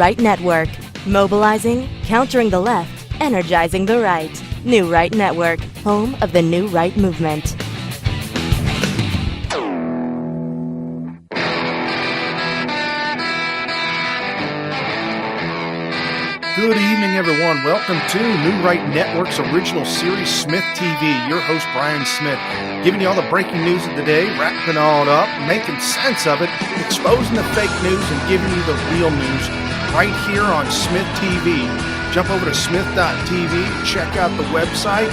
Right Network. Mobilizing, countering the left, energizing the right. New Right Network, home of the New Right movement. Good evening, everyone. Welcome to New Right Network's original series, SmythTV. Your host, Brian Smith, giving you all the breaking news of the day, wrapping it all up, making sense of it, exposing the fake news, and giving you the real news right here on SmythTV. Jump over to smith.tv, check out the website,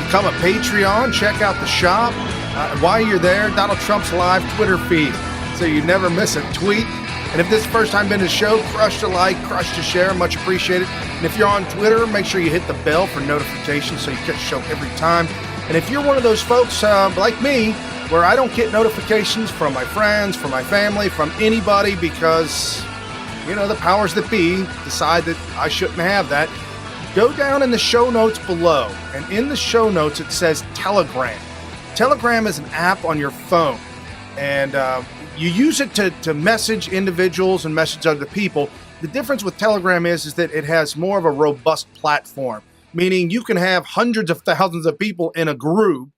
become a Patreon, check out the shop. While you're there, Donald Trump's live Twitter feed, so you never miss a tweet. And if this is the first time been to the show, crush the like, crush the share, much appreciated. And if you're on Twitter, make sure you hit the bell for notifications so you catch the show every time. And if you're one of those folks like me, where I don't get notifications from my friends, from my family, from anybody because, the powers that be decide that I shouldn't have that, go down in the show notes below. And in the show notes, it says Telegram. Telegram is an app on your phone. And you use it to message individuals and message other people. The difference with Telegram is that it has more of a robust platform, meaning you can have hundreds of thousands of people in a group.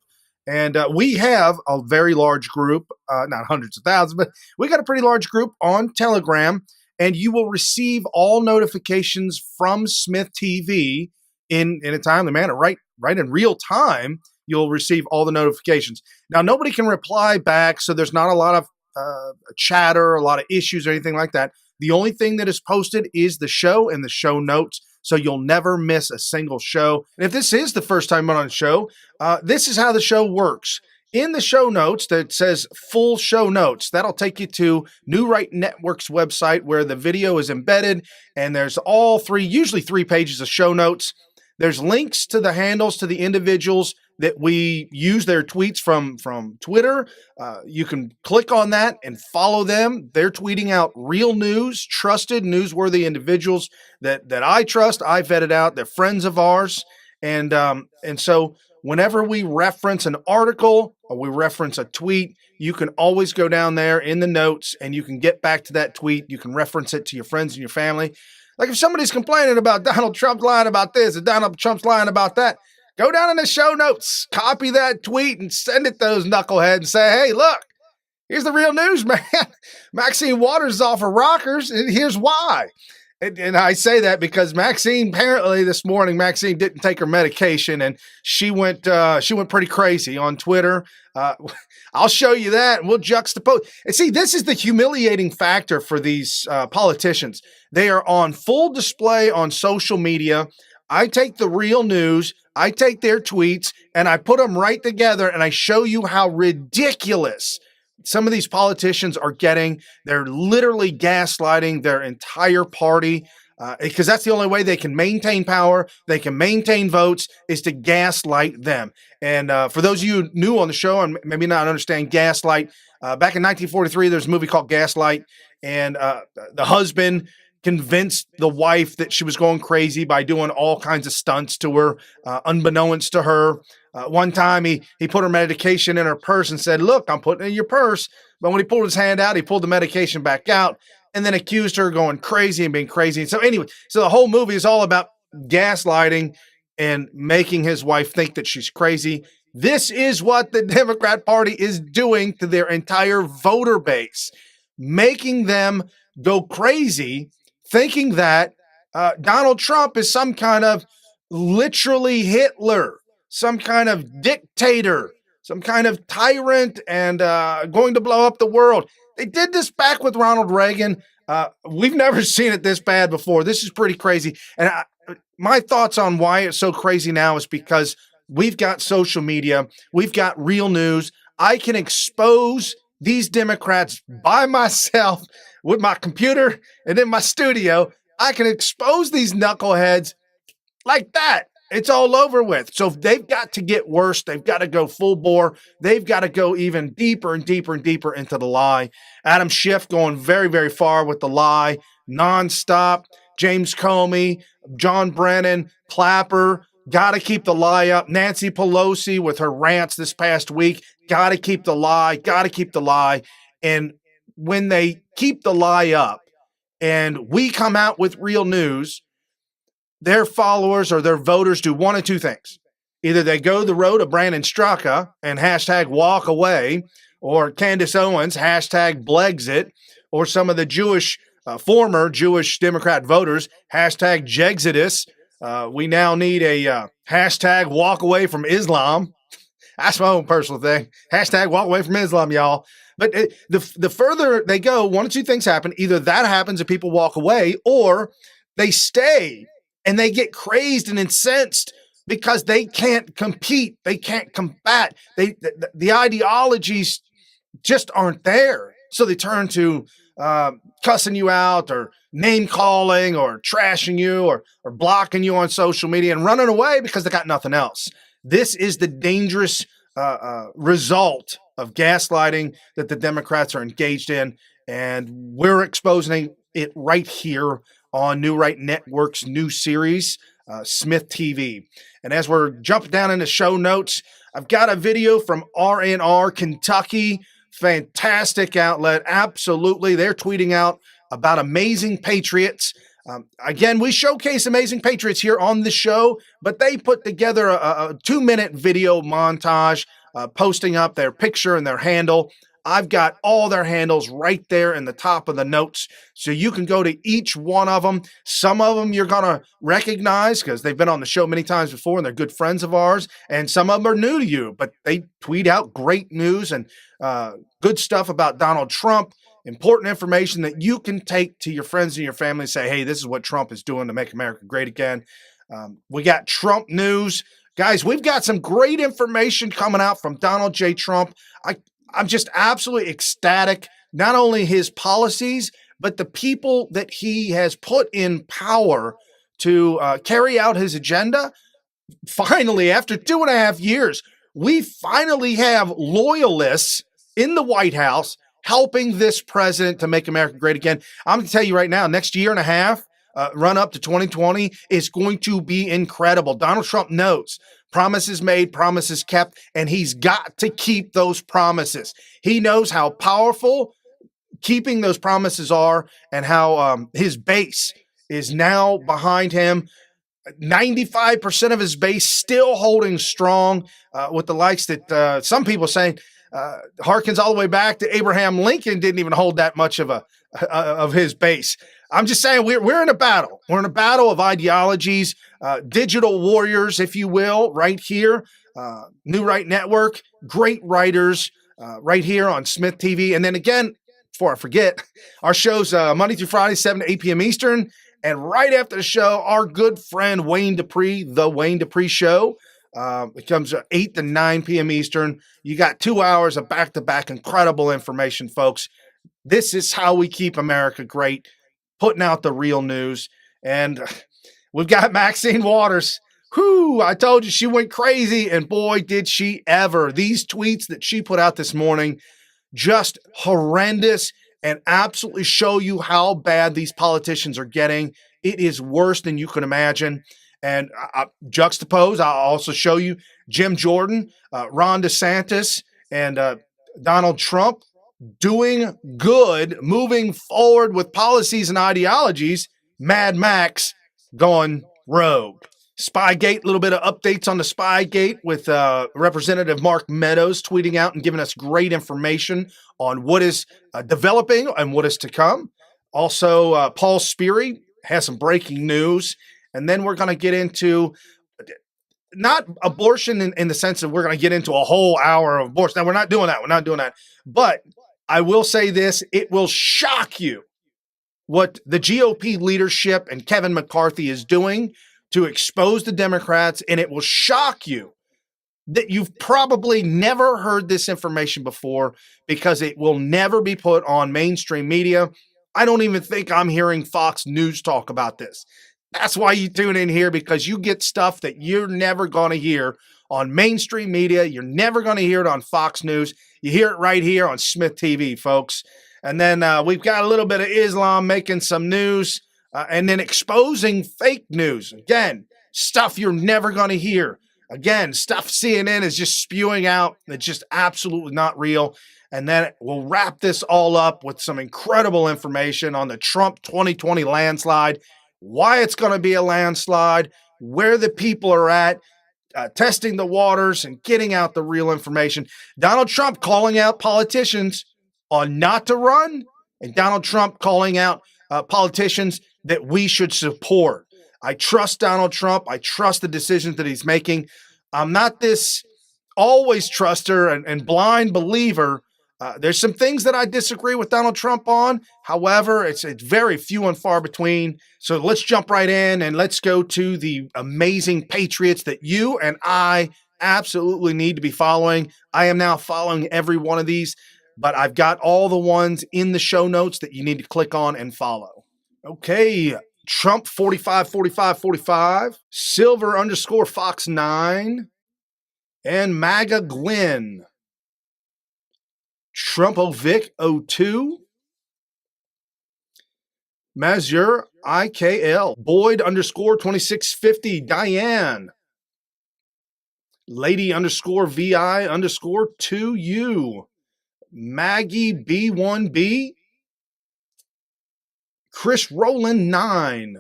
And we have a very large group, not hundreds of thousands, but we got a pretty large group on Telegram. And you will receive all notifications from SmythTV in a timely manner, right in real time. You'll receive all the notifications. Now, nobody can reply back, so there's not a lot of chatter, a lot of issues or anything like that. The only thing that is posted is the show and the show notes, so you'll never miss a single show. And if this is the first time on the show, this is how the show works. In the show notes that says full show notes, that'll take you to New Right Network's website where the video is embedded, and there's usually three pages of show notes. There's links to the handles to the individuals that we use their tweets from Twitter. You can click on that and follow them. They're tweeting out real news, trusted, newsworthy individuals that I trust. I vetted out. They're friends of ours. And so whenever we reference an article or we reference a tweet, you can always go down there in the notes and you can get back to that tweet. You can reference it to your friends and your family. Like if somebody's complaining about Donald Trump lying about this and Donald Trump's lying about that, go down in the show notes, copy that tweet, and send it to those knuckleheads and say, hey, look, here's the real news, man. Maxine Waters is off her rockers, and here's why. And I say that because apparently this morning, Maxine didn't take her medication, and she went pretty crazy on Twitter. I'll show you that, and we'll juxtapose. And see, this is the humiliating factor for these politicians. They are on full display on social media. I take the real news, I take their tweets, and I put them right together, and I show you how ridiculous some of these politicians are getting. They're literally gaslighting their entire party because that's the only way they can maintain power, they can maintain votes, is to gaslight them. And for those of you new on the show and maybe not understand gaslight, back in 1943, there's a movie called Gaslight, and the husband convinced the wife that she was going crazy by doing all kinds of stunts to her, unbeknownst to her. One time he put her medication in her purse and said, look, I'm putting it in your purse. But when he pulled his hand out, he pulled the medication back out and then accused her of going crazy and being crazy. And so anyway, so the whole movie is all about gaslighting and making his wife think that she's crazy. This is what the Democrat Party is doing to their entire voter base, making them go crazy, thinking that Donald Trump is some kind of literally Hitler, some kind of dictator, some kind of tyrant and going to blow up the world. They did this back with Ronald Reagan. We've never seen it this bad before. This is pretty crazy. And my thoughts on why it's so crazy now is because we've got social media. We've got real news. I can expose these Democrats by myself with my computer and in my studio. I can expose these knuckleheads like that. It's all over with. So they've got to get worse. They've got to go full bore. They've got to go even deeper and deeper and deeper into the lie. Adam Schiff going very, very far with the lie, nonstop. James Comey, John Brennan, Clapper, got to keep the lie up. Nancy Pelosi with her rants this past week, got to keep the lie, got to keep the lie. And when they keep the lie up, and we come out with real news, their followers or their voters do one of two things. Either they go the road of Brandon Straka and hashtag walk away, or Candace Owens, hashtag Blexit, or some of the former Jewish Democrat voters, hashtag Jexodus. We now need a hashtag walk away from Islam. That's my own personal thing. Hashtag walk away from Islam, y'all. But the further they go, one of two things happen. Either that happens and people walk away, or they stay and they get crazed and incensed because they can't compete. They can't combat. The ideologies just aren't there. So they turn to cussing you out or name calling or trashing you or blocking you on social media and running away because they got nothing else. This is the dangerous result of gaslighting that the Democrats are engaged in, and we're exposing it right here on New Right Network's new series, SmythTV. And as we're jumping down into show notes, I've got a video from RNR Kentucky. Fantastic outlet. Absolutely. They're tweeting out about amazing patriots. Again, we showcase amazing patriots here on the show, but they put together a 2-minute video montage, posting up their picture and their handle. I've got all their handles right there in the top of the notes, so you can go to each one of them. Some of them you're going to recognize because they've been on the show many times before and they're good friends of ours, and some of them are new to you, but they tweet out great news and good stuff about Donald Trump, important information that you can take to your friends and your family and say, hey, this is what Trump is doing to make America great again. We got Trump news. Guys, we've got some great information coming out from Donald J. Trump. I'm just absolutely ecstatic, not only his policies, but the people that he has put in power to carry out his agenda. Finally, after 2.5 years, we finally have loyalists in the White House helping this president to make America great again. I'm going to tell you right now, next year and a half, run up to 2020 is going to be incredible. Donald Trump knows promises made, promises kept, and he's got to keep those promises. He knows how powerful keeping those promises are and how his base is now behind him. 95% of his base still holding strong, with the likes that some people saying harkens all the way back to Abraham Lincoln didn't even hold that much of his base. I'm just saying we're in a battle. We're in a battle of ideologies, digital warriors, if you will, right here. New Right Network, great writers right here on SmythTV. And then again, before I forget, our show's Monday through Friday, 7 to 8 p.m. Eastern. And right after the show, our good friend Wayne Dupree, The Wayne Dupree Show. It comes at 8 to 9 p.m. Eastern. You got 2 hours of back-to-back incredible information, folks. This is how we keep America great, putting out the real news. And we've got Maxine Waters. Whew, I told you she went crazy, and boy, did she ever. These tweets that she put out this morning, just horrendous, and absolutely show you how bad these politicians are getting. It is worse than you can imagine. And juxtapose, I'll also show you Jim Jordan, Ron DeSantis, and Donald Trump doing good, moving forward with policies and ideologies. Mad Max going rogue. Spygate, a little bit of updates on the Spygate with Representative Mark Meadows tweeting out and giving us great information on what is developing and what is to come. Also, Paul Sperry has some breaking news. And then we're going to get into not abortion in the sense that we're going to get into a whole hour of abortion. Now, we're not doing that. We're not doing that. But I will say this, it will shock you what the GOP leadership and Kevin McCarthy is doing to expose the Democrats, and it will shock you that you've probably never heard this information before because it will never be put on mainstream media. I don't even think I'm hearing Fox News talk about this. That's why you tune in here, because you get stuff that you're never going to hear on mainstream media. You're never going to hear it on Fox News. You hear it right here on SmythTV, folks. And then we've got a little bit of Islam making some news, and then exposing fake news. Again, stuff you're never going to hear. Again, stuff CNN is just spewing out. It's just absolutely not real. And then we'll wrap this all up with some incredible information on the Trump 2020 landslide, why it's going to be a landslide, where the people are at, testing the waters and getting out the real information. Donald Trump calling out politicians on not to run, and Donald Trump calling out politicians that we should support. I trust Donald Trump. I trust the decisions that he's making. I'm not this always truster and blind believer. There's some things that I disagree with Donald Trump on. However, it's very few and far between. So let's jump right in and let's go to the amazing patriots that you and I absolutely need to be following. I am now following every one of these, but I've got all the ones in the show notes that you need to click on and follow. Okay. Trump 454545, Silver _Fox 9, and MAGA Glenn. Trumpovic 02, Mazur IKL, Boyd _2650, Diane, Lady _VI _2U, Maggie B1B, Chris Rowland 9,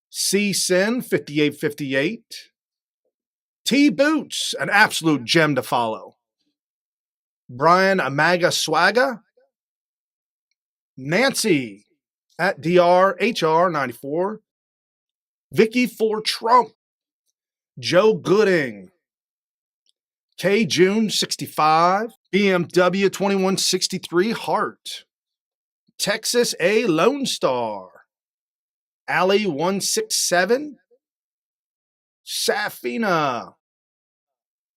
C Sin 5858, T Boots, an absolute gem to follow, Brian Amaga Swaga, Nancy at DRHR94, Vicky for Trump, Joe Gooding, K June 65, BMW 2163 Hart, Texas A Lone Star, Alley 167, Safina,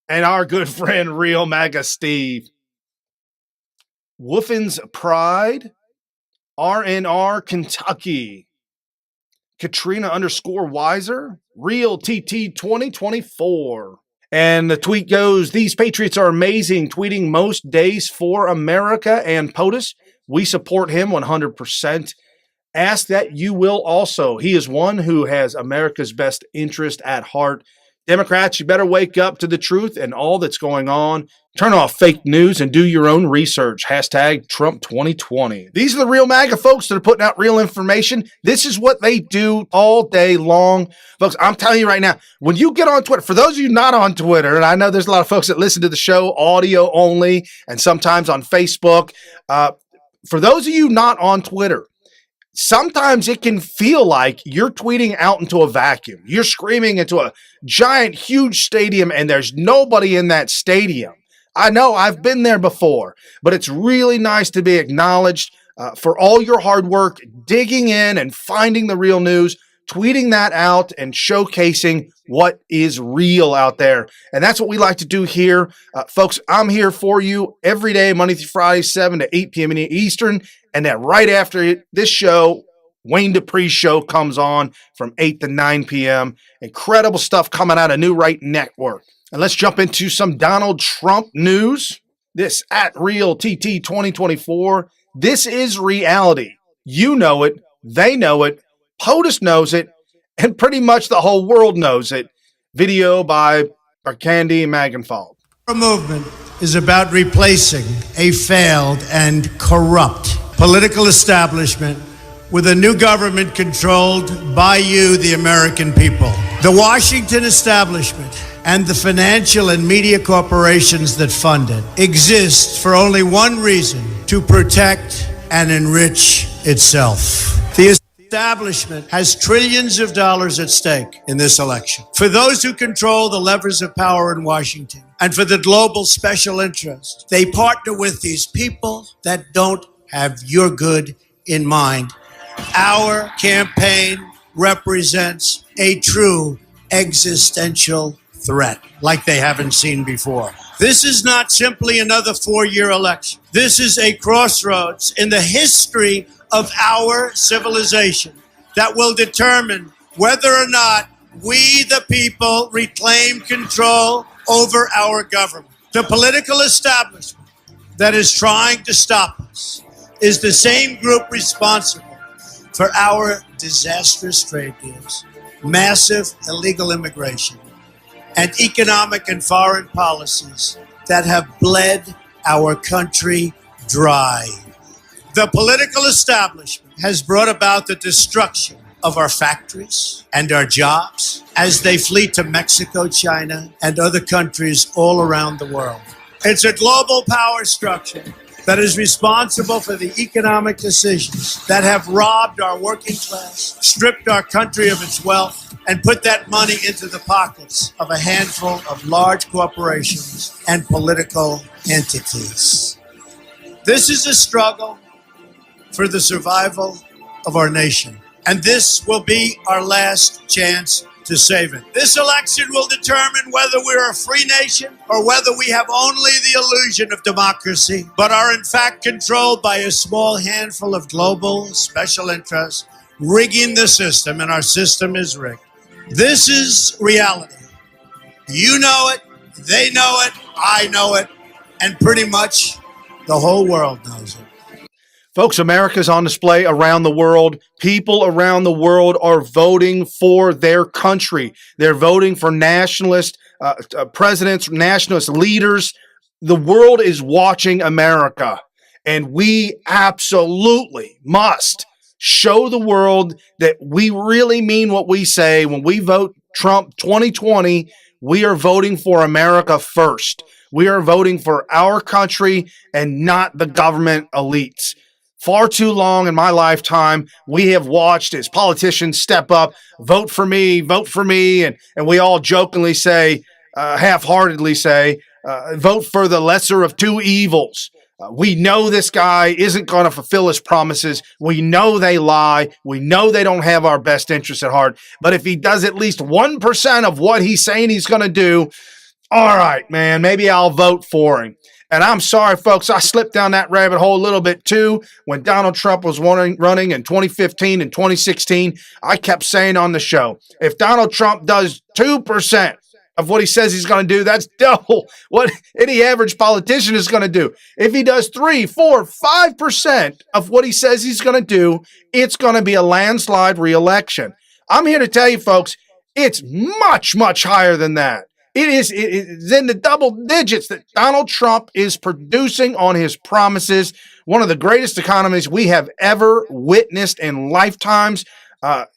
and our good friend Real MAGA Steve. Woofin's Pride, RNR Kentucky, Katrina _Wiser, Real TT 2024. And the tweet goes, these patriots are amazing, tweeting most days for America and POTUS. We support him 100%. Ask that you will also. He is one who has America's best interest at heart. Democrats, you better wake up to the truth and all that's going on. Turn off fake news and do your own research. Hashtag Trump 2020. These are the real MAGA folks that are putting out real information. This is what they do all day long. Folks, I'm telling you right now, when you get on Twitter, for those of you not on Twitter, and I know there's a lot of folks that listen to the show audio only and sometimes on Facebook. For those of you not on Twitter, sometimes it can feel like you're tweeting out into a vacuum. You're screaming into a giant, huge stadium, and there's nobody in that stadium. I know, I've been there before, but it's really nice to be acknowledged for all your hard work, digging in and finding the real news, tweeting that out and showcasing what is real out there. And that's what we like to do here. Folks, I'm here for you every day, Monday through Friday, 7 to 8 p.m. Eastern. And then right after this show, Wayne Dupree's show comes on from 8 to 9 p.m. Incredible stuff coming out of New Right Network. And let's jump into some Donald Trump news. This at Real TT 2024. This is reality. You know it. They know it. POTUS knows it. And pretty much the whole world knows it. Video by Arkandi Magenfald. Our movement is about replacing a failed and corrupt political establishment with a new government controlled by you, the American people. The Washington establishment and the financial and media corporations that fund it exist for only one reason: to protect and enrich itself. The establishment has trillions of dollars at stake in this election. For those who control the levers of power in Washington and for the global special interest, they partner with these people that don't have your good in mind. Our campaign represents a true existential threat like they haven't seen before. This is not simply another four-year election. This is a crossroads in the history of our civilization that will determine whether or not we, the people, reclaim control over our government. The political establishment that is trying to stop us is the same group responsible for our disastrous trade deals, massive illegal immigration, and economic and foreign policies that have bled our country dry. The political establishment has brought about the destruction of our factories and our jobs as they flee to Mexico, China, and other countries all around the world. It's a global power structure that is responsible for the economic decisions that have robbed our working class, stripped our country of its wealth, and put that money into the pockets of a handful of large corporations and political entities. This is a struggle for the survival of our nation, and this will be our last chance to save it. This election will determine whether we're a free nation or whether we have only the illusion of democracy, but are in fact controlled by a small handful of global special interests rigging the system, and our system is rigged. This is reality. You know it, they know it, I know it, and pretty much the whole world knows it. Folks, America's on display around the world. People around the world are voting for their country. They're voting for nationalist presidents, nationalist leaders. The world is watching America, and we absolutely must show the world that we really mean what we say. When we vote Trump 2020, we are voting for America first. We are voting for our country and not the government elites. Far too long in my lifetime, we have watched as politicians step up, vote for me, and we all jokingly say, half-heartedly say, vote for the lesser of two evils. We know this guy isn't going to fulfill his promises. We know they lie. We know they don't have our best interests at heart. But if he does at least 1% of what he's saying he's going to do, all right, man, maybe I'll vote for him. And I'm sorry, folks, I slipped down that rabbit hole a little bit too. When Donald Trump was running in 2015 and 2016, I kept saying on the show, if Donald Trump does 2% of what he says he's going to do, that's double what any average politician is going to do. If he does 3, 4, 5% of what he says he's going to do, it's going to be a landslide re-election. I'm here to tell you, folks, it's much, much higher than that. It is in the double digits that Donald Trump is producing on his promises. One of the greatest economies we have ever witnessed in lifetimes.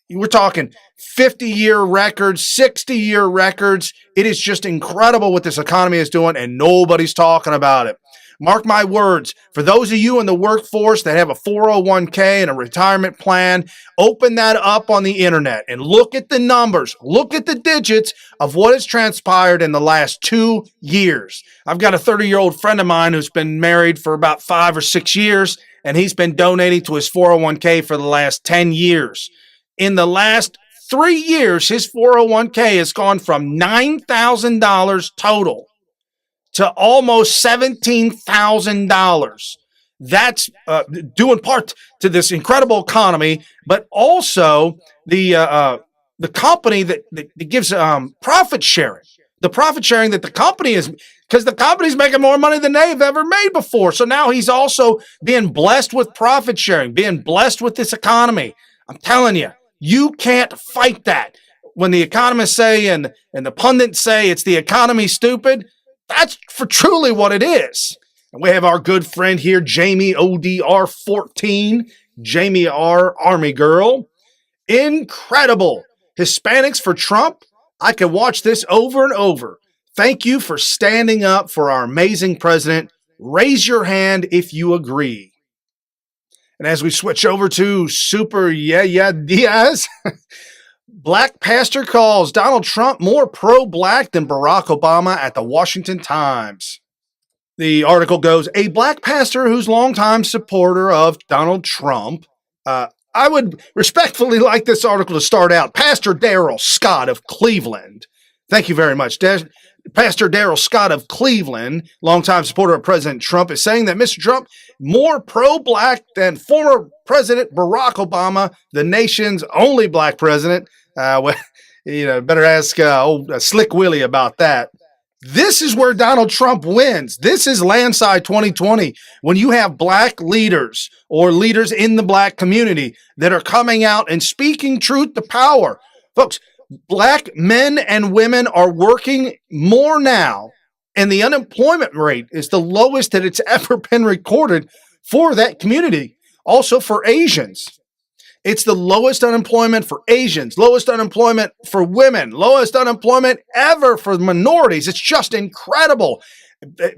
We're talking 50-year records, 60-year records. It is just incredible what this economy is doing, and nobody's talking about it. Mark my words, for those of you in the workforce that have a 401k and a retirement plan, open that up on the internet and look at the numbers, look at the digits of what has transpired in the last 2 years. I've got a 30-year-old friend of mine who's been married for about 5 or 6 years, and he's been donating to his 401k for the last 10 years. In the last 3 years, his 401k has gone from $9,000 total to almost $17,000. That's due in part to this incredible economy, but also the company that gives profit sharing. The profit sharing that the company is, because the company's making more money than they've ever made before. So now he's also being blessed with profit sharing, being blessed with this economy. I'm telling you, you can't fight that. When the economists say and the pundits say it's the economy stupid, that's for truly what it is. And we have our good friend here, Jamie ODR14, Jamie R. Army Girl. Incredible. Hispanics for Trump. I could watch this over and over. Thank you for standing up for our amazing president. Raise your hand if you agree. And as we switch over to Super Diaz, Black pastor calls Donald Trump more pro-black than Barack Obama at the Washington Times. The article goes, a black pastor who's longtime supporter of Donald Trump. I would respectfully like this article to start out. Pastor Darrell Scott of Cleveland. Thank you very much. Pastor Darrell Scott of Cleveland, longtime supporter of President Trump, is saying that Mr. Trump more pro-black than former President Barack Obama, the nation's only black president. Better ask old Slick Willie about that. This is where Donald Trump wins. This is landslide 2020. When you have black leaders or leaders in the black community that are coming out and speaking truth to power. Folks, Black men and women are working more now, and the unemployment rate is the lowest that it's ever been recorded for that community. Also for Asians. It's the lowest unemployment for Asians, lowest unemployment for women, lowest unemployment ever for minorities. It's just incredible.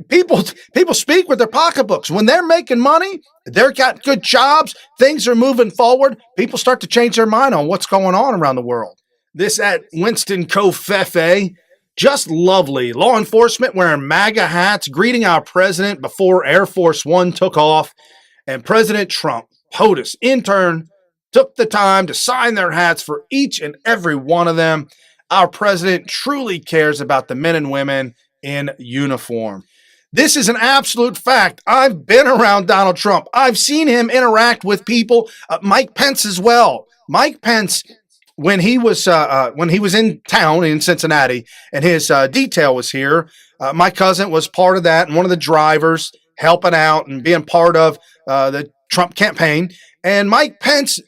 People speak with their pocketbooks. When they're making money, they've got good jobs, things are moving forward, people start to change their mind on what's going on around the world. This at Winston Covfefe, just lovely. Law enforcement wearing MAGA hats, greeting our president before Air Force One took off, and President Trump, POTUS, in turn, took the time to sign their hats for each and every one of them. Our president truly cares about the men and women in uniform. This is an absolute fact. I've been around Donald Trump. I've seen him interact with people. Mike Pence as well. Mike Pence, when he was in town in Cincinnati and his detail was here, my cousin was part of that and one of the drivers helping out and being part of the Trump campaign. And Mike Pence,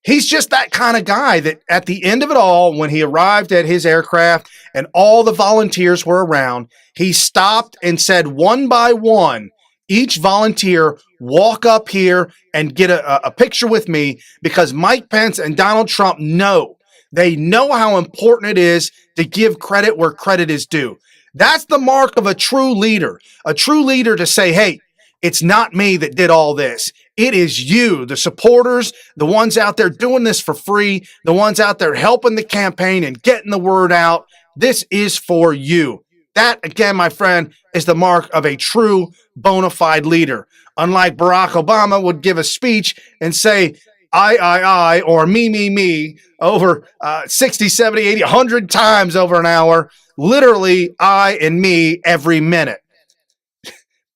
he's just that kind of guy that at the end of it all, when he arrived at his aircraft and all the volunteers were around, he stopped and said one by one, each volunteer walk up here and get a picture with me, because Mike Pence and Donald Trump know how important it is to give credit where credit is due. That's the mark of a true leader to say, hey, it's not me that did all this. It is you, the supporters, the ones out there doing this for free, the ones out there helping the campaign and getting the word out. This is for you. That, again, my friend, is the mark of a true bona fide leader. Unlike Barack Obama would give a speech and say, I, or me, over 60, 70, 80, 100 times over an hour. Literally, I and me every minute.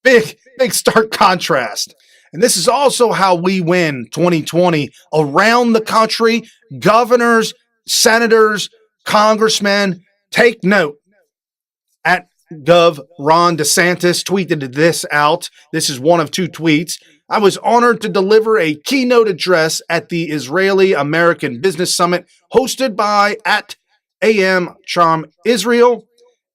Big stark contrast. And this is also how we win 2020 around the country. Governors, senators, congressmen, take note. At Gov. Ron DeSantis tweeted this out. This is one of two tweets. I was honored to deliver a keynote address at the Israeli-American Business Summit hosted by at AM Charm Israel.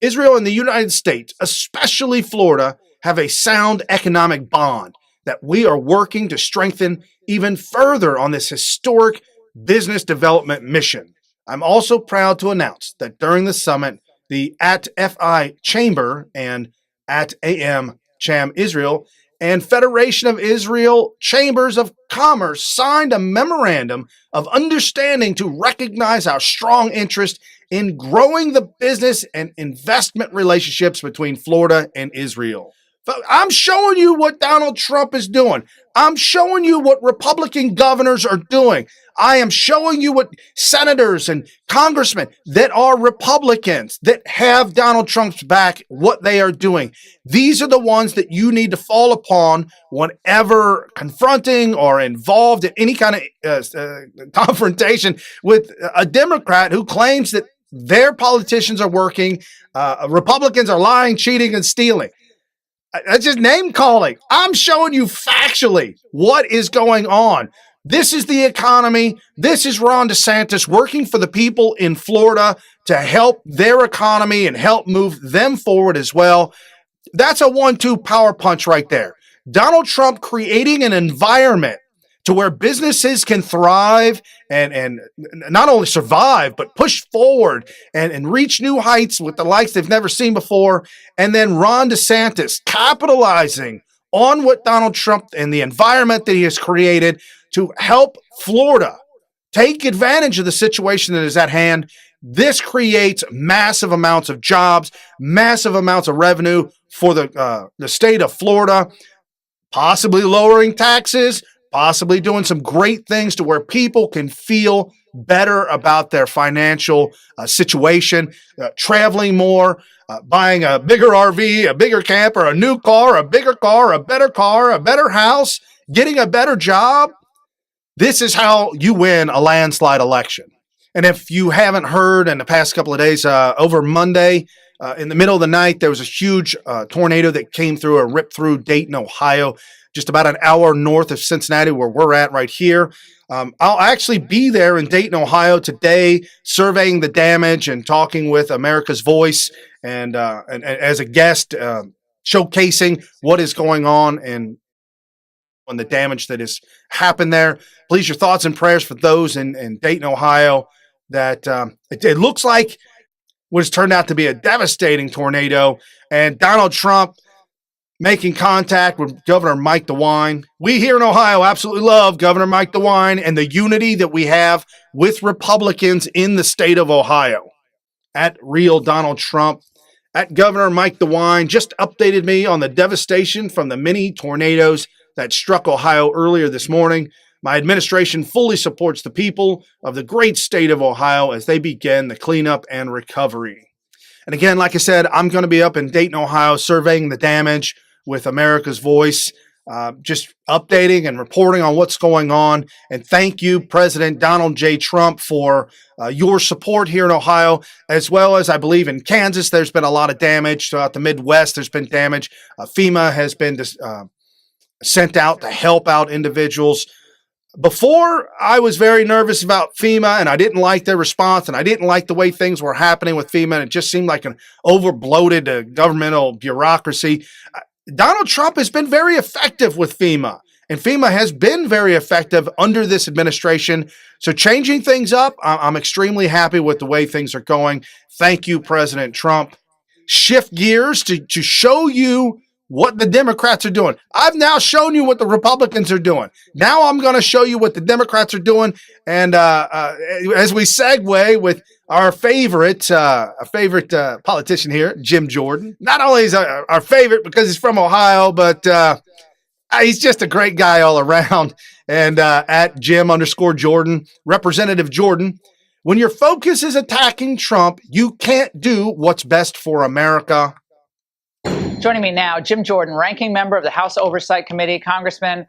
Israel and the United States, especially Florida, have a sound economic bond that we are working to strengthen even further on this historic business development mission. I'm also proud to announce that during the summit, the at FI Chamber and at AM Cham Israel and Federation of Israel Chambers of Commerce signed a memorandum of understanding to recognize our strong interest in growing the business and investment relationships between Florida and Israel. I'm showing you what Donald Trump is doing. I'm showing you what Republican governors are doing. I am showing you what senators and congressmen that are Republicans that have Donald Trump's back, what they are doing. These are the ones that you need to fall upon whenever confronting or involved in any kind of confrontation with a Democrat who claims that their politicians are working, Republicans are lying, cheating, and stealing. That's just name calling. I'm showing you factually what is going on. This is the economy. This is Ron DeSantis working for the people in Florida to help their economy and help move them forward as well. That's a 1-2 power punch right there. Donald Trump creating an environment to where businesses can thrive and not only survive, but push forward and reach new heights with the likes they've never seen before. And then Ron DeSantis capitalizing on what Donald Trump and the environment that he has created to help Florida take advantage of the situation that is at hand. This creates massive amounts of jobs, massive amounts of revenue for the state of Florida, possibly lowering taxes, possibly doing some great things to where people can feel better about their financial situation, traveling more, buying a bigger RV, a bigger camper, a new car, a bigger car, a better house, getting a better job. This is how you win a landslide election. And if you haven't heard in the past couple of days, over Monday, in the middle of the night, there was a huge tornado that came through and ripped through Dayton, Ohio, just about an hour north of Cincinnati, where we're at right here. I'll actually be there in Dayton, Ohio today, surveying the damage and talking with America's Voice and as a guest, showcasing what is going on and the damage that has happened there. Please, your thoughts and prayers for those in Dayton, Ohio, that it looks like what has turned out to be a devastating tornado. And Donald Trump making contact with Governor Mike DeWine. We here in Ohio absolutely love Governor Mike DeWine and the unity that we have with Republicans in the state of Ohio. At Real Donald Trump, at Governor Mike DeWine, just updated me on the devastation from the many tornadoes that struck Ohio earlier this morning. My administration fully supports the people of the great state of Ohio as they begin the cleanup and recovery. And again, like I said, I'm going to be up in Dayton, Ohio, surveying the damage with America's Voice, just updating and reporting on what's going on. And thank you, President Donald J. Trump, for your support here in Ohio, as well as I believe in Kansas. There's been a lot of damage throughout the Midwest. There's been damage. FEMA has been sent out to help out individuals. Before, I was very nervous about FEMA, and I didn't like their response, and I didn't like the way things were happening with FEMA, and it just seemed like an over-bloated governmental bureaucracy. Donald Trump has been very effective with FEMA, and FEMA has been very effective under this administration. So changing things up, I'm extremely happy with the way things are going. Thank you, President Trump. Shift gears to show you what the Democrats are doing. I've now shown you what the Republicans are doing. Now I'm going to show you what the Democrats are doing. And as we segue with our favorite politician here, Jim Jordan. Not only is our favorite because he's from Ohio, but he's just a great guy all around. And at Jim_Jordan, Representative Jordan, when your focus is attacking Trump, you can't do what's best for America. Joining me now, Jim Jordan, ranking member of the House Oversight Committee. Congressman,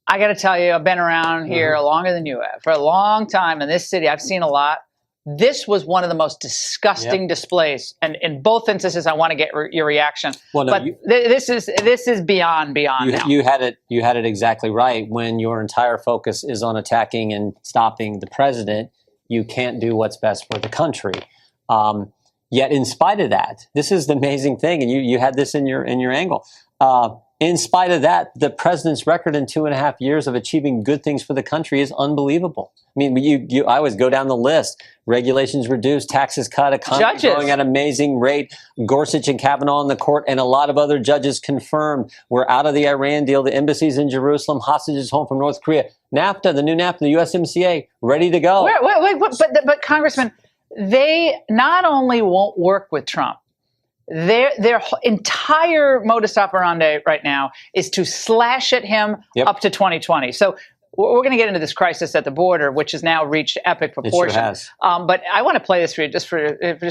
I got to tell you, I've been around here longer than you have. For a long time in this city, I've seen a lot. This was one of the most disgusting displays. And in both instances, I want to get your reaction. Well, no, but this is beyond now. You had it exactly right. When your entire focus is on attacking and stopping the president, you can't do what's best for the country. Yet, in spite of that, this is the amazing thing, and you had this in your angle. In spite of that, the president's record in 2.5 years of achieving good things for the country is unbelievable. I mean, I always go down the list: regulations reduced, taxes cut, economy growing at an amazing rate. Gorsuch and Kavanaugh in the court, and a lot of other judges confirmed we're out of the Iran deal. The embassies in Jerusalem, hostages home from North Korea, NAFTA, the new NAFTA, the USMCA, ready to go. Wait, but Congressman. They not only won't work with Trump, their entire modus operandi right now is to slash at him up to 2020. So we're going to get into this crisis at the border, which has now reached epic proportions. It sure has. But I want to play this for you just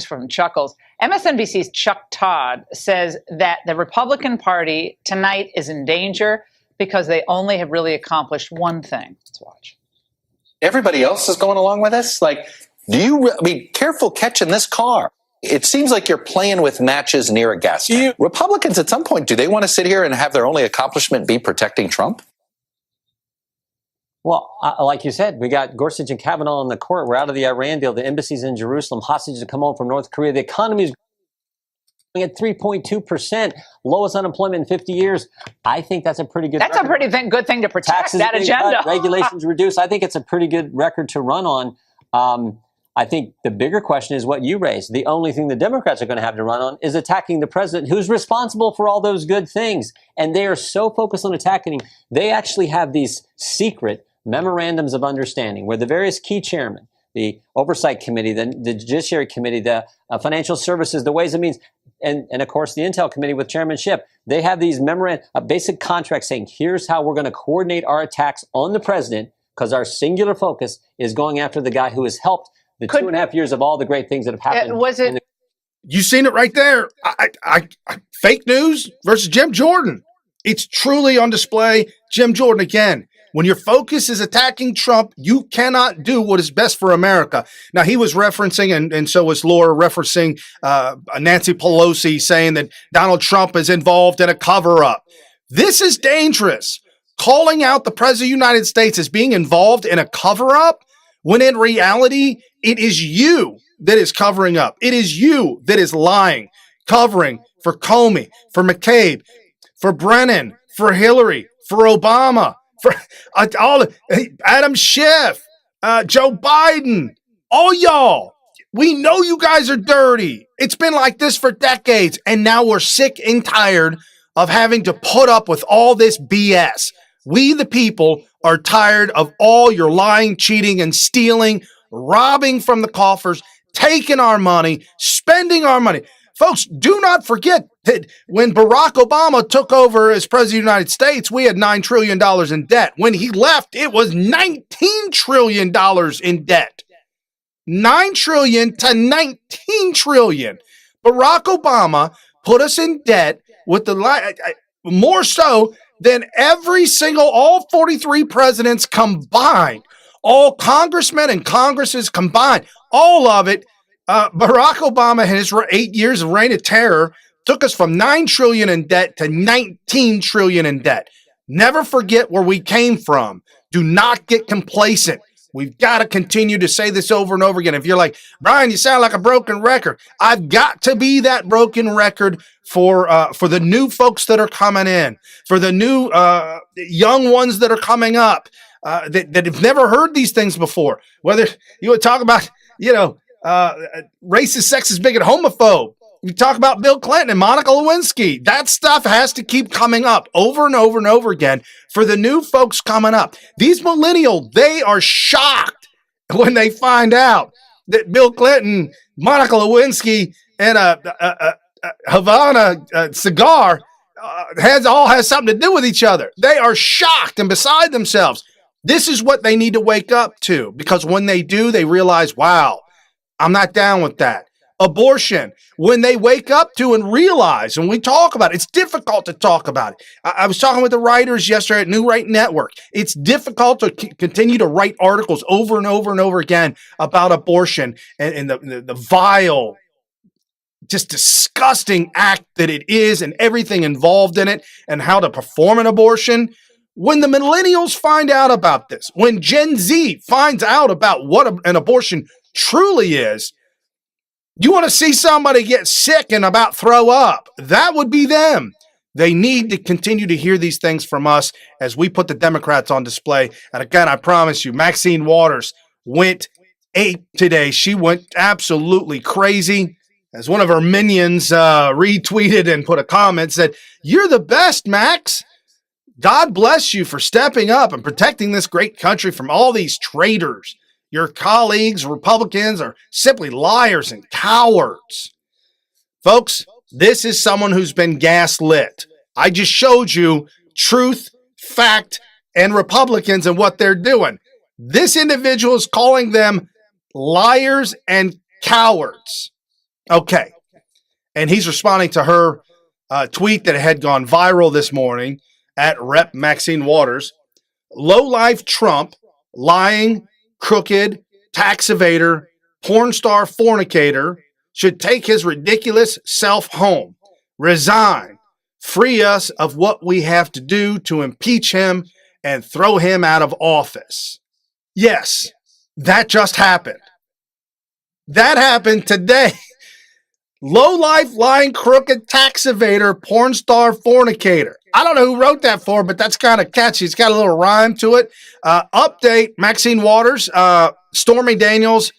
from chuckles. MSNBC's Chuck Todd says that the Republican Party tonight is in danger because they only have really accomplished one thing. Let's watch. Everybody else is going along with this? Be careful catching this car. It seems like you're playing with matches near a gas tank. Republicans, at some point, do they want to sit here and have their only accomplishment be protecting Trump? Well, like you said, we got Gorsuch and Kavanaugh in the court. We're out of the Iran deal. The embassies in Jerusalem, hostages to come home from North Korea. The economy is growing at 3.2%, lowest unemployment in 50 years. I think that's a pretty good record. That's a pretty good thing to protect. Taxes that agenda. Cut, regulations reduced. I think it's a pretty good record to run on. I think the bigger question is what you raised. The only thing the Democrats are going to have to run on is attacking the president, who's responsible for all those good things. And they are so focused on attacking him, they actually have these secret memorandums of understanding where the various key chairmen, the Oversight Committee, the Judiciary Committee, the Financial Services, the Ways and Means, and of course the Intel Committee with chairmanship, they have these memorandum, a basic contract saying, here's how we're going to coordinate our attacks on the president, because our singular focus is going after the guy who has helped the 2.5 years of all the great things that have happened. You seen it right there. I fake news versus Jim Jordan. It's truly on display. Jim Jordan again. When your focus is attacking Trump, you cannot do what is best for America. Now, he was referencing, and so was Laura, referencing Nancy Pelosi saying that Donald Trump is involved in a cover-up. This is dangerous. Calling out the President of the United States as being involved in a cover-up, when in reality, it is you that is covering up. It is you that is lying, covering for Comey, for McCabe, for Brennan, for Hillary, for Obama, for Adam Schiff, Joe Biden, all y'all. We know you guys are dirty. It's been like this for decades, and now we're sick and tired of having to put up with all this BS. We, the people, are tired of all your lying, cheating, and stealing, robbing from the coffers, taking our money, spending our money. Folks, do not forget that when Barack Obama took over as President of the United States, we had $9 trillion in debt. When he left, it was $19 trillion in debt. $9 trillion to $19 trillion. Barack Obama put us in debt with more so than all 43 presidents combined, all congressmen and congresses combined, all of it. Barack Obama and his 8 years of reign of terror took us from $9 trillion in debt to $19 trillion in debt. Never forget where we came from. Do not get complacent. We've got to continue to say this over and over again. If you're like, Brian, you sound like a broken record. I've got to be that broken record for the new folks that are coming in, for the new young ones that are coming up that have never heard these things before. Whether you would talk about, racist, sexist, bigot, homophobe. You talk about Bill Clinton and Monica Lewinsky. That stuff has to keep coming up over and over and over again for the new folks coming up. These millennials, they are shocked when they find out that Bill Clinton, Monica Lewinsky, and a Havana cigar has something to do with each other. They are shocked and beside themselves. This is what they need to wake up to, because when they do, they realize, wow, I'm not down with that. Abortion, when they wake up to and realize, and we talk about it, it's difficult to talk about it. I was talking with the writers yesterday at New Right Network. It's difficult to continue to write articles over and over and over again about abortion and the vile, just disgusting act that it is and everything involved in it and how to perform an abortion. When the millennials find out about this, when Gen Z finds out about what an abortion truly is, you want to see somebody get sick and about throw up, that would be them. They need to continue to hear these things from us as we put the Democrats on display. And again, I promise you, Maxine Waters went ape today. She went absolutely crazy. As one of her minions retweeted and put a comment, said, "You're the best, Max. God bless you for stepping up and protecting this great country from all these traitors. Your colleagues, Republicans, are simply liars and cowards." Folks, this is someone who's been gaslit. I just showed you truth, fact, and Republicans and what they're doing. This individual is calling them liars and cowards. Okay. And he's responding to her tweet that had gone viral this morning at Rep. Maxine Waters. Low-life Trump, lying, crooked, tax evader, porn star fornicator, should take his ridiculous self home, resign, free us of what we have to do to impeach him and throw him out of office. Yes, that just happened. That happened today. Low-life, lying, crooked, tax evader, porn star fornicator. I don't know who wrote that for, but that's kind of catchy. It's got a little rhyme to it. Update, Maxine Waters, Stormy Daniels,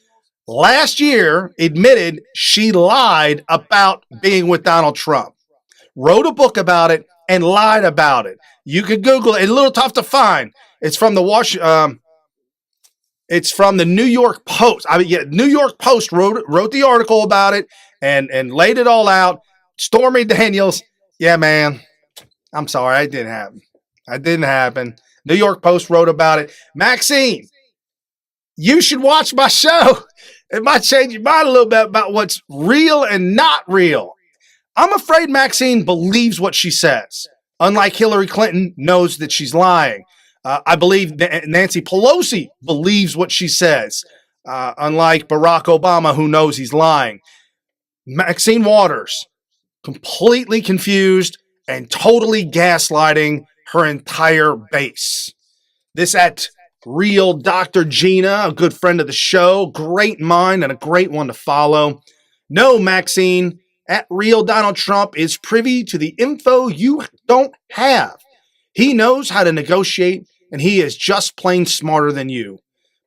last year admitted she lied about being with Donald Trump. Wrote a book about it and lied about it. You could Google it. It's a little tough to find. It's from the it's from the New York Post. New York Post wrote the article about it and laid it all out. Stormy Daniels, yeah, man. I'm sorry, it didn't happen. It didn't happen. New York Post wrote about it. Maxine, you should watch my show. It might change your mind a little bit about what's real and not real. I'm afraid Maxine believes what she says. Unlike Hillary Clinton knows that she's lying. I believe Nancy Pelosi believes what she says, unlike Barack Obama, who knows he's lying. Maxine Waters, completely confused and totally gaslighting her entire base. This at Real Dr. Gina, a good friend of the show, great mind and a great one to follow. No, Maxine, at Real Donald Trump is privy to the info you don't have. He knows how to negotiate, and he is just plain smarter than you.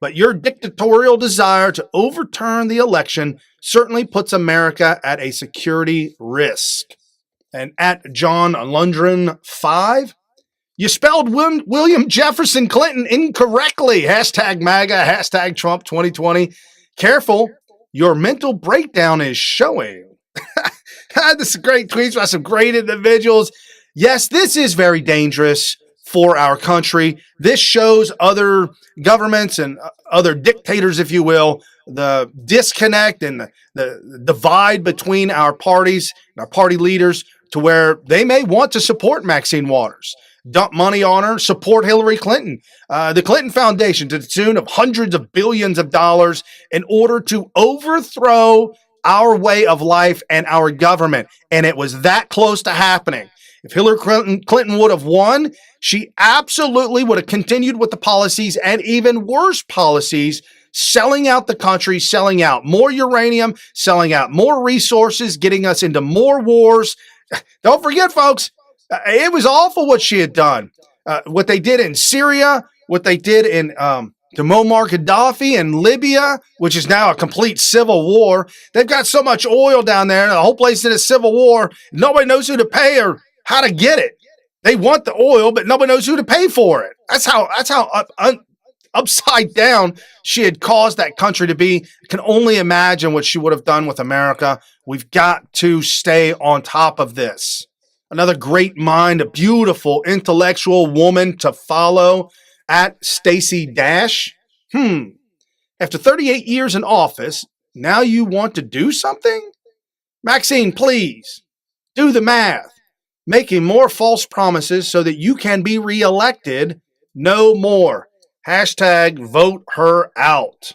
But your dictatorial desire to overturn the election certainly puts America at a security risk. And at John Lundgren 5, you spelled William Jefferson Clinton incorrectly. Hashtag MAGA, hashtag Trump 2020. Careful, your mental breakdown is showing. This is great tweets by some great individuals. Yes, this is very dangerous for our country. This shows other governments and other dictators, if you will, the disconnect and the divide between our parties, our party leaders, to where they may want to support Maxine Waters, dump money on her, support Hillary Clinton, the Clinton Foundation to the tune of hundreds of billions of dollars in order to overthrow our way of life and our government. And it was that close to happening. If Hillary Clinton would have won, she absolutely would have continued with the policies and even worse policies, selling out the country, selling out more uranium, selling out more resources, getting us into more wars. Don't forget, folks, it was awful what she had done. What they did in Syria, what they did in to Muammar Gaddafi in Libya, which is now a complete civil war. They've got so much oil down there, the whole place in a civil war. Nobody knows who to pay or how to get it. They want the oil, but nobody knows who to pay for it. That's how upside down she had caused that country to be. I can only imagine what she would have done with America. We've got to stay on top of this. Another great mind, a beautiful intellectual woman to follow at Stacey Dash. After 38 years in office, now you want to do something? Maxine, please, do the math. Making more false promises so that you can be reelected. No more. Hashtag vote her out.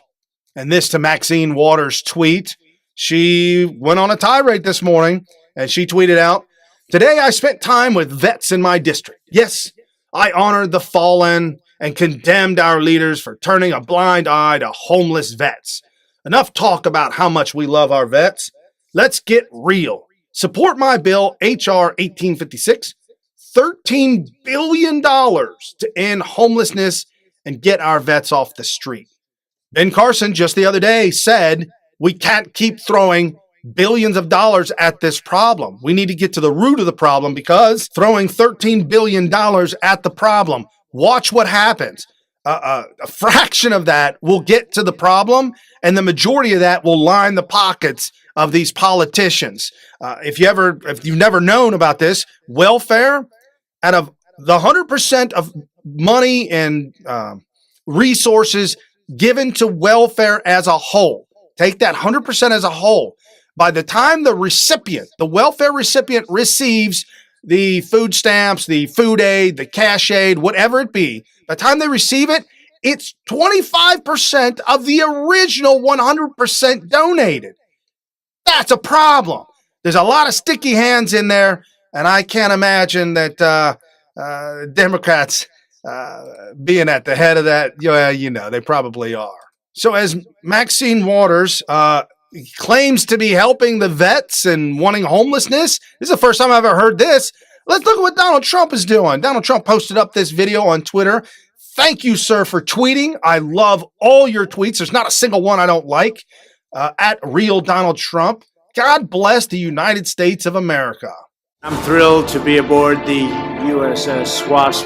And this to Maxine Waters' tweet. She went on a tirade this morning and she tweeted out, "Today I spent time with vets in my district. Yes, I honored the fallen and condemned our leaders for turning a blind eye to homeless vets. Enough talk about how much we love our vets. Let's get real. Support my bill, H.R. 1856, $13 billion to end homelessness and get our vets off the street." Ben Carson just the other day said, we can't keep throwing billions of dollars at this problem. We need to get to the root of the problem, because throwing $13 billion at the problem, watch what happens. A fraction of that will get to the problem, and the majority of that will line the pockets of these politicians. If you've never known about this, welfare, out of the 100% of money and resources given to welfare as a whole, take that 100% as a whole. By the time the welfare recipient receives the food stamps, the food aid, the cash aid, whatever it be, by the time they receive it, it's 25% of the original 100% donated. That's a problem. There's a lot of sticky hands in there, and I can't imagine that Democrats being at the head of that. They probably are. So as Maxine Waters claims to be helping the vets and wanting homelessness, this is the first time I've ever heard this. Let's look at what Donald Trump is doing. Donald Trump posted up this video on Twitter. Thank you, sir, for tweeting. I love all your tweets. There's not a single one I don't like. At Real Donald Trump. God bless the United States of America. I'm thrilled to be aboard the USS Wasp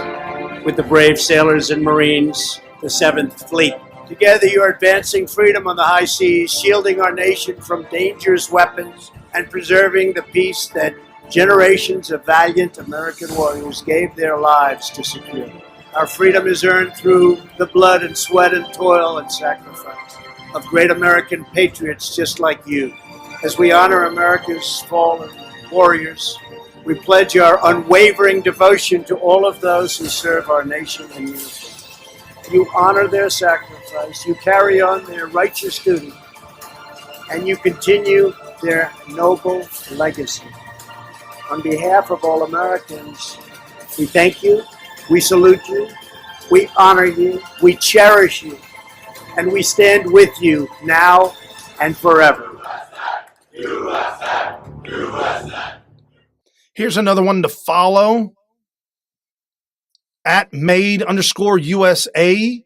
with the brave sailors and Marines, the 7th Fleet. Together, you're advancing freedom on the high seas, shielding our nation from dangerous weapons, and preserving the peace that generations of valiant American warriors gave their lives to secure. Our freedom is earned through the blood and sweat and toil and sacrifice of great American patriots just like you. As we honor America's fallen warriors, we pledge our unwavering devotion to all of those who serve our nation in uniform. You honor their sacrifice. You carry on their righteous duty. And you continue their noble legacy. On behalf of all Americans, we thank you, we salute you, we honor you, we cherish you, and we stand with you now and forever. Here's another one to follow. At made_USA,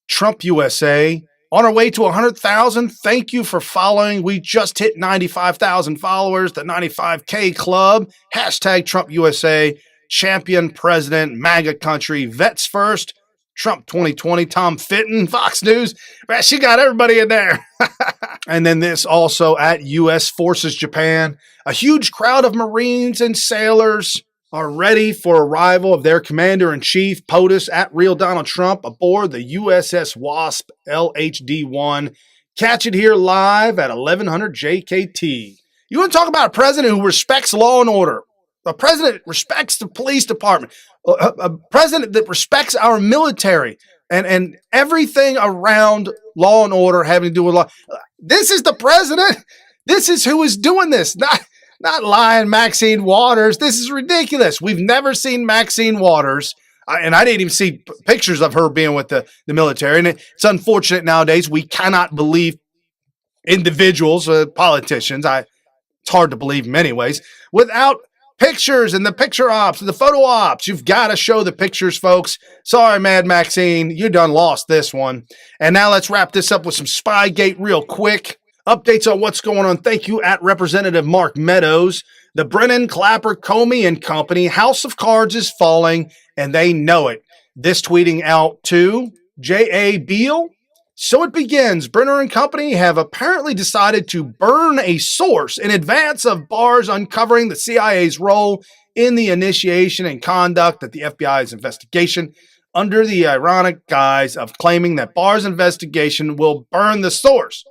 Trump USA. On our way to 100,000. Thank you for following. We just hit 95,000 followers, the 95K club. Hashtag Trump USA, champion president, MAGA country, vets first, Trump 2020, Tom Fitton, Fox News. Man, she got everybody in there. And then this also at U.S. Forces Japan. A huge crowd of Marines and sailors are ready for arrival of their commander-in-chief, POTUS, at Real Donald Trump, aboard the USS Wasp LHD-1. Catch it here live at 1100 JKT. You want to talk about a president who respects law and order, a president that respects the police department, a president that respects our military and everything around law and order having to do with law. This is the president. This is who is doing this. Not lying Maxine Waters. This is ridiculous. We've never seen Maxine Waters, and I didn't even see pictures of her being with the military. And it's unfortunate nowadays we cannot believe individuals, politicians. It's hard to believe in many ways, without pictures and the picture ops and the photo ops. You've got to show the pictures, folks. Sorry, Mad Maxine, you done lost this one. And now let's wrap this up with some Spygate real quick. Updates on what's going on. Thank you at Representative Mark Meadows. The Brennan, Clapper, Comey and Company House of Cards is falling, and they know it. This tweeting out to J.A. Beale. So it begins. Brennan and Company have apparently decided to burn a source in advance of Barr's uncovering the CIA's role in the initiation and conduct of the FBI's investigation, under the ironic guise of claiming that Barr's investigation will burn the source.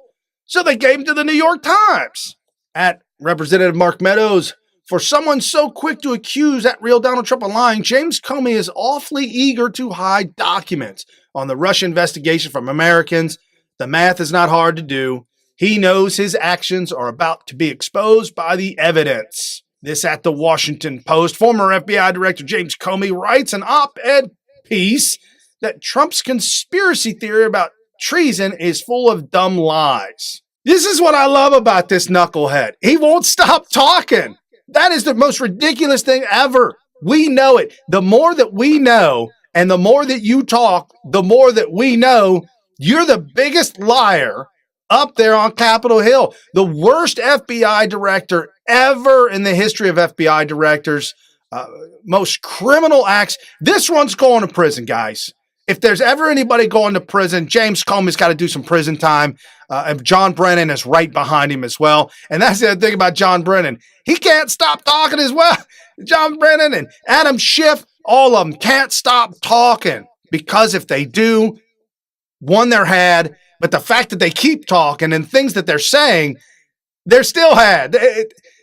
So they gave him to the New York Times. At Representative Mark Meadows, for someone so quick to accuse at Real Donald Trump of lying, James Comey is awfully eager to hide documents on the Russia investigation from Americans. The math is not hard to do. He knows his actions are about to be exposed by the evidence. This at the Washington Post. Former FBI Director James Comey writes an op-ed piece that Trump's conspiracy theory about treason is full of dumb lies. This is what I love about this knucklehead. He won't stop talking. That is the most ridiculous thing ever. We know it. The more that we know and the more that you talk, the more that we know you're the biggest liar up there on Capitol Hill. The worst FBI director ever in the history of FBI directors. Most criminal acts. This one's going to prison, guys. If there's ever anybody going to prison, James Comey's got to do some prison time. And John Brennan is right behind him as well. And that's the other thing about John Brennan. He can't stop talking as well. John Brennan and Adam Schiff, all of them can't stop talking. Because if they do, one, they're had. But the fact that they keep talking and things that they're saying, they're still had.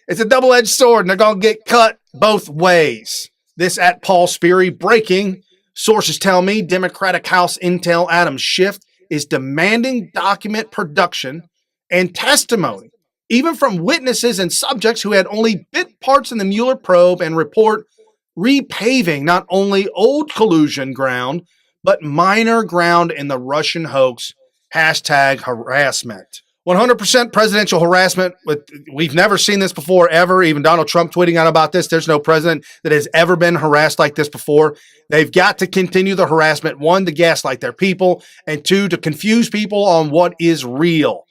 It's a double-edged sword, and they're going to get cut both ways. This at Paul Sperry, breaking. Sources tell me Democratic House Intel Adam Schiff is demanding document production and testimony, even from witnesses and subjects who had only bit parts in the Mueller probe and report, repaving not only old collusion ground, but minor ground in the Russian hoax, #harassment. 100% presidential harassment. We've never seen this before, ever. Even Donald Trump tweeting out about this. There's no president that has ever been harassed like this before. They've got to continue the harassment. One, to gaslight their people, and two, to confuse people on what is real.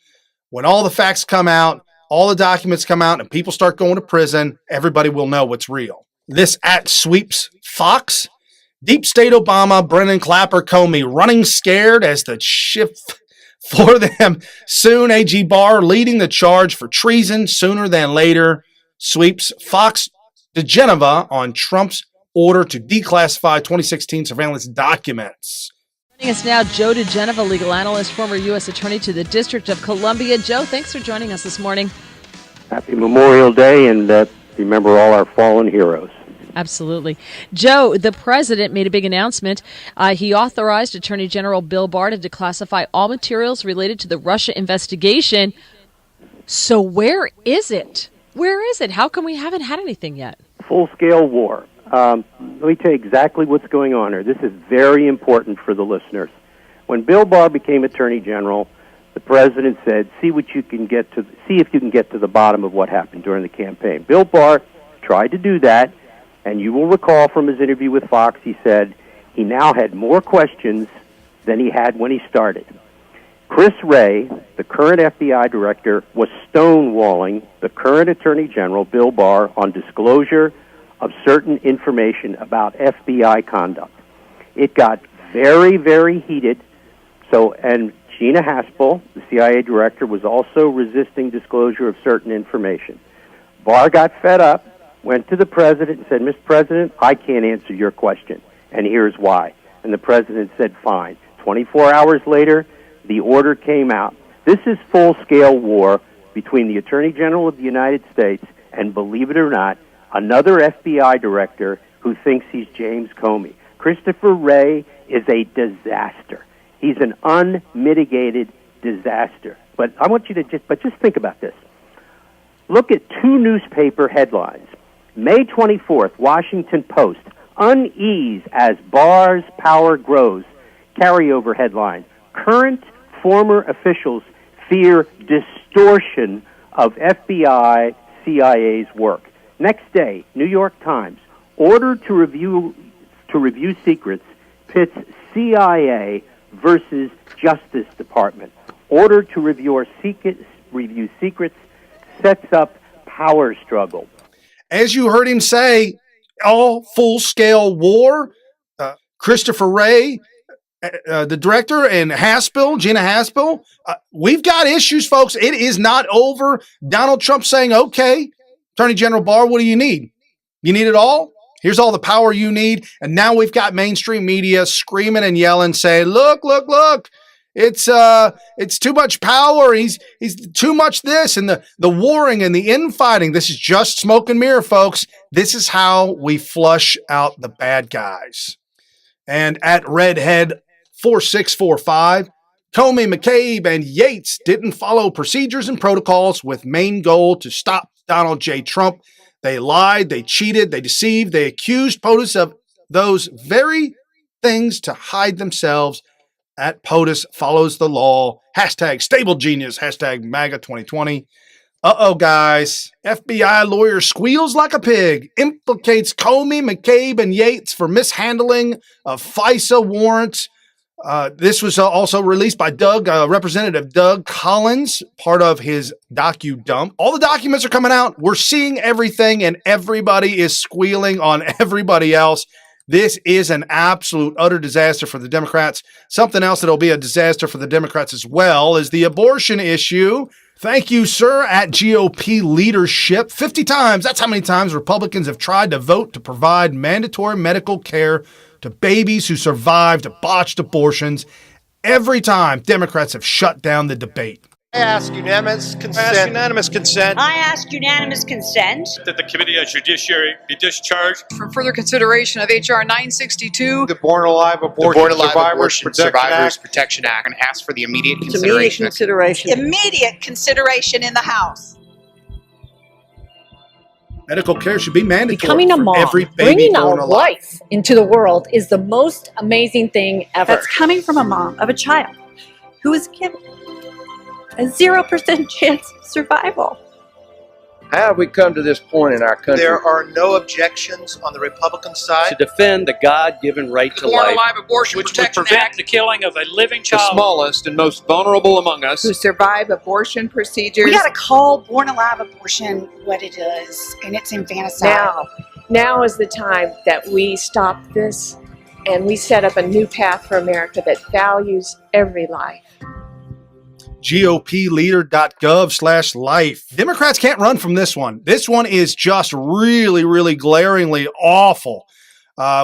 When all the facts come out, all the documents come out, and people start going to prison, everybody will know what's real. This at Sweeps Fox. Deep State Obama, Brennan, Clapper, Comey running scared as the ship for them. Soon, AG Barr leading the charge for treason sooner than later. Sweeps Fox to Geneva on Trump's order to declassify 2016 surveillance documents. Joining us now, Joe DeGeneva, legal analyst, former U.S. Attorney to the District of Columbia. Joe, thanks for joining us this morning. Happy Memorial Day, and remember all our fallen heroes. Absolutely. Joe, the president made a big announcement. He authorized Attorney General Bill Barr to declassify all materials related to the Russia investigation. So where is it? Where is it? How come we haven't had anything yet? Full-scale war. Let me tell you exactly what's going on here. This is very important for the listeners. When Bill Barr became Attorney General, the president said, see if you can get to the bottom of what happened during the campaign. Bill Barr tried to do that, and you will recall from his interview with Fox, he said he now had more questions than he had when he started. Chris Wray, the current FBI director, was stonewalling the current Attorney General, Bill Barr, on disclosure of certain information about FBI conduct. It got very, very heated. And Gina Haspel, the CIA director, was also resisting disclosure of certain information. Barr got fed up, went to the president and said, Mr. President, I can't answer your question, and here's why. And the president said, fine. 24 hours later, the order came out. This is full-scale war between the Attorney General of the United States and, believe it or not, another FBI director who thinks he's James Comey. Christopher Wray is a disaster. He's an unmitigated disaster. But I want you to just think about this. Look at two newspaper headlines. May 24th, Washington Post, unease as Barr's power grows. Carryover headline, current former officials fear distortion of FBI, CIA's work. Next day, New York Times, order to review secrets pits CIA versus Justice Department. Order to review secrets sets up power struggle. As you heard him say, all full-scale war. Christopher Wray, the director, and Gina Haspel, we've got issues, folks. It is not over. Donald Trump saying, okay, Attorney General Barr, what do you need? You need it all? Here's all the power you need. And now we've got mainstream media screaming and yelling, saying, look, it's too much power. He's too much this, and the warring and the infighting. This is just smoke and mirror, folks. This is how we flush out the bad guys. And at Redhead 4645, Comey, McCabe, and Yates didn't follow procedures and protocols with main goal to stop Donald J. Trump. They lied, they cheated, they deceived, they accused POTUS of those very things to hide themselves. At POTUS follows the law. Hashtag stable genius. Hashtag MAGA 2020. Uh-oh, guys. FBI lawyer squeals like a pig. Implicates Comey, McCabe, and Yates for mishandling of FISA warrants. This was also released by Representative Doug Collins, part of his docu-dump. All the documents are coming out. We're seeing everything, and everybody is squealing on everybody else. This is an absolute, utter disaster for the Democrats. Something else that'll be a disaster for the Democrats as well is the abortion issue. Thank you, sir, at GOP leadership. 50 times, that's how many times Republicans have tried to vote to provide mandatory medical care to babies who survived botched abortions. Every time, Democrats have shut down the debate. I ask unanimous consent. I ask unanimous consent. That the Committee on Judiciary be discharged. For further consideration of H.R. 962. The Born Alive Abortion Survivors Protection Act. And ask for the immediate consideration. Immediate consideration in the House. Medical care should be mandatory. Becoming a mom, every baby bringing born a alive. life into the world is the most amazing thing ever. That's coming from a mom of a child who is given a 0% chance of survival. How have we come to this point in our country? There are no objections on the Republican side to defend the God-given right to Born life, Alive Abortion Which would Protection prevent Act. the killing of a living the child. smallest and most vulnerable among us. Who survive abortion procedures. We got to call Born Alive abortion what it is, and it's infanticide. Now is the time that we stop this and we set up a new path for America that values every life. GOPleader.gov/life. Democrats can't run from this one. This one is just really, really glaringly awful.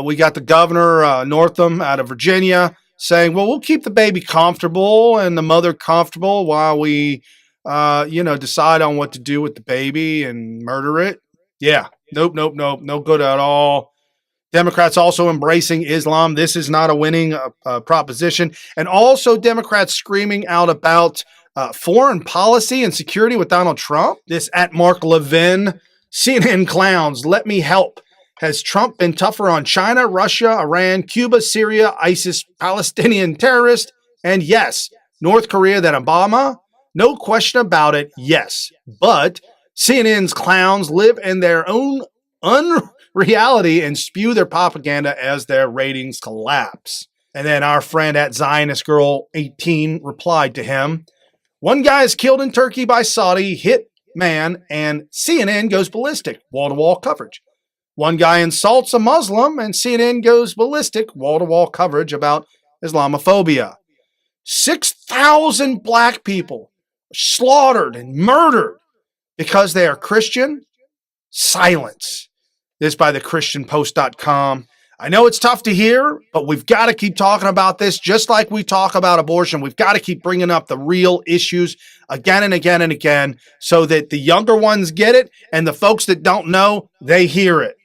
We got the governor, Northam, out of Virginia, saying, well, we'll keep the baby comfortable and the mother comfortable while we, decide on what to do with the baby and murder it. Yeah, Nope. No good at all. Democrats also embracing Islam. This is not a winning proposition. And also Democrats screaming out about foreign policy and security with Donald Trump. This at Mark Levin, CNN clowns, let me help. Has Trump been tougher on China, Russia, Iran, Cuba, Syria, ISIS, Palestinian terrorists, and yes, North Korea than Obama? No question about it, yes. But CNN's clowns live in their own unreality and spew their propaganda as their ratings collapse. And then our friend at Zionist Girl 18 replied to him, one guy is killed in Turkey by Saudi hit man and CNN goes ballistic, wall-to-wall coverage. One guy insults a Muslim and CNN goes ballistic, wall-to-wall coverage about Islamophobia. 6,000 black people slaughtered and murdered because they are Christian. Silence. This by thechristianpost.com. I know it's tough to hear, but we've got to keep talking about this just like we talk about abortion. We've got to keep bringing up the real issues again and again and again so that the younger ones get it and the folks that don't know, they hear it.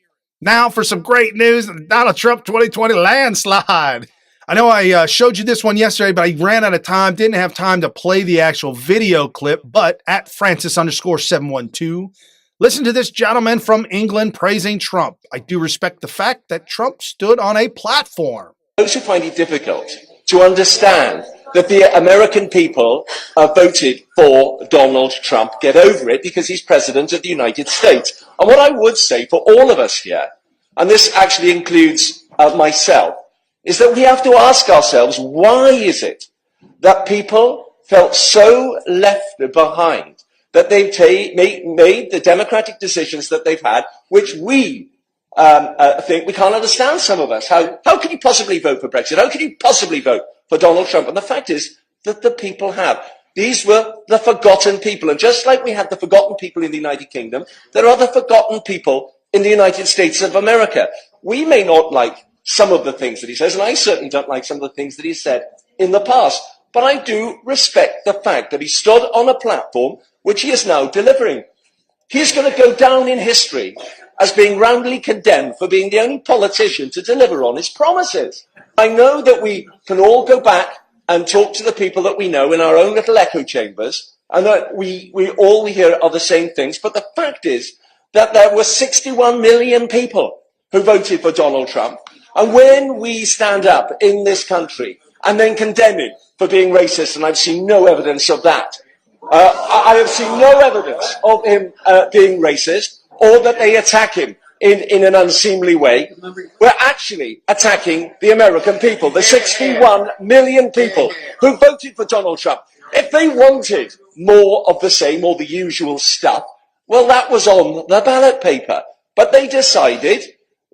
Now for some great news, the Donald Trump 2020 landslide. I know I showed you this one yesterday, but I ran out of time. Didn't have time to play the actual video clip, but at Francis_712, listen to this gentleman from England praising Trump. I do respect the fact that Trump stood on a platform. Those who find it difficult to understand that the American people voted for Donald Trump get over it because he's president of the United States. And what I would say for all of us here, and this actually includes myself, is that we have to ask ourselves, why is it that people felt so left behind that they've made the democratic decisions that they've had, which we think we can't understand, some of us. How can you possibly vote for Brexit? How can you possibly vote for Donald Trump? And the fact is that the people have. These were the forgotten people. And just like we had the forgotten people in the United Kingdom, there are the forgotten people in the United States of America. We may not like some of the things that he says, and I certainly don't like some of the things that he said in the past, but I do respect the fact that he stood on a platform which he is now delivering. He's going to go down in history as being roundly condemned for being the only politician to deliver on his promises. I know that we can all go back and talk to the people that we know in our own little echo chambers, and that we all hear are the same things, but the fact is that there were 61 million people who voted for Donald Trump. And when we stand up in this country and then condemn him for being racist, and I've seen no evidence of that, I have seen no evidence of him being racist, or that they attack him in an unseemly way, we're actually attacking the American people, the 61 million people who voted for Donald Trump. If they wanted more of the same, or the usual stuff, well, that was on the ballot paper. But they decided,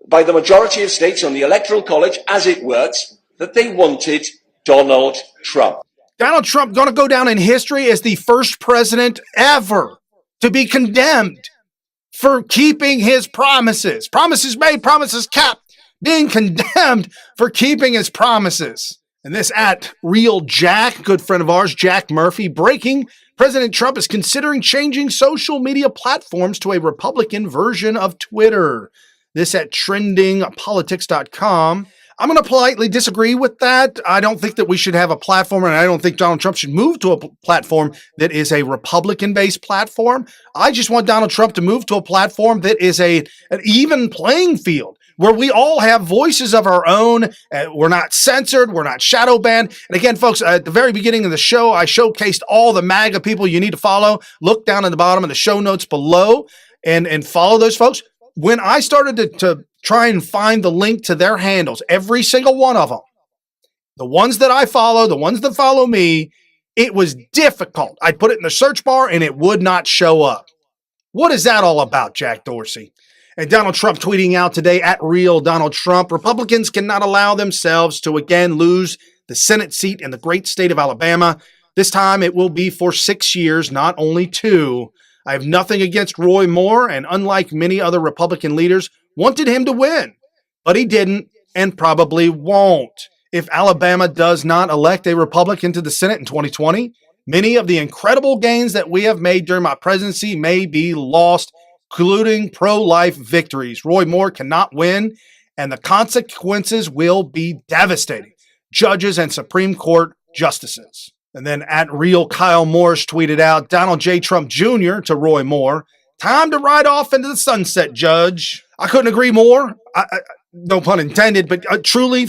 by the majority of states on the Electoral College, as it works, that they wanted Donald Trump. Donald Trump going to go down in history as the first president ever to be condemned for keeping his promises. Promises made, promises kept. Being condemned for keeping his promises. And this at Real Jack, good friend of ours, Jack Murphy, breaking. President Trump is considering changing social media platforms to a Republican version of Twitter. This at trendingpolitics.com. I'm going to politely disagree with that. I don't think that we should have a platform, and I don't think Donald Trump should move to a platform that is a Republican-based platform. I just want Donald Trump to move to a platform that is an even playing field, where we all have voices of our own. We're not censored. We're not shadow banned. And again, folks, at the very beginning of the show, I showcased all the MAGA people you need to follow. Look down at the bottom of the show notes below and follow those folks. When I started to try and find the link to their handles, every single one of them, the ones that I follow, the ones that follow me, it was difficult. I'd put it in the search bar and it would not show up. What is that all about, Jack Dorsey? And Donald Trump tweeting out today at Real Donald Trump, Republicans cannot allow themselves to again lose the Senate seat in the great state of Alabama. This time it will be for 6 years, not only 2. I have nothing against Roy Moore, and unlike many other Republican leaders, wanted him to win, but he didn't and probably won't. If Alabama does not elect a Republican to the Senate in 2020, many of the incredible gains that we have made during my presidency may be lost including pro-life victories. Roy Moore cannot win, and the consequences will be devastating. Judges and Supreme Court justices. And then at Real Kyle Morris tweeted out, Donald J. Trump Jr. to Roy Moore, time to ride off into the sunset, Judge. I couldn't agree more. No pun intended, but truly,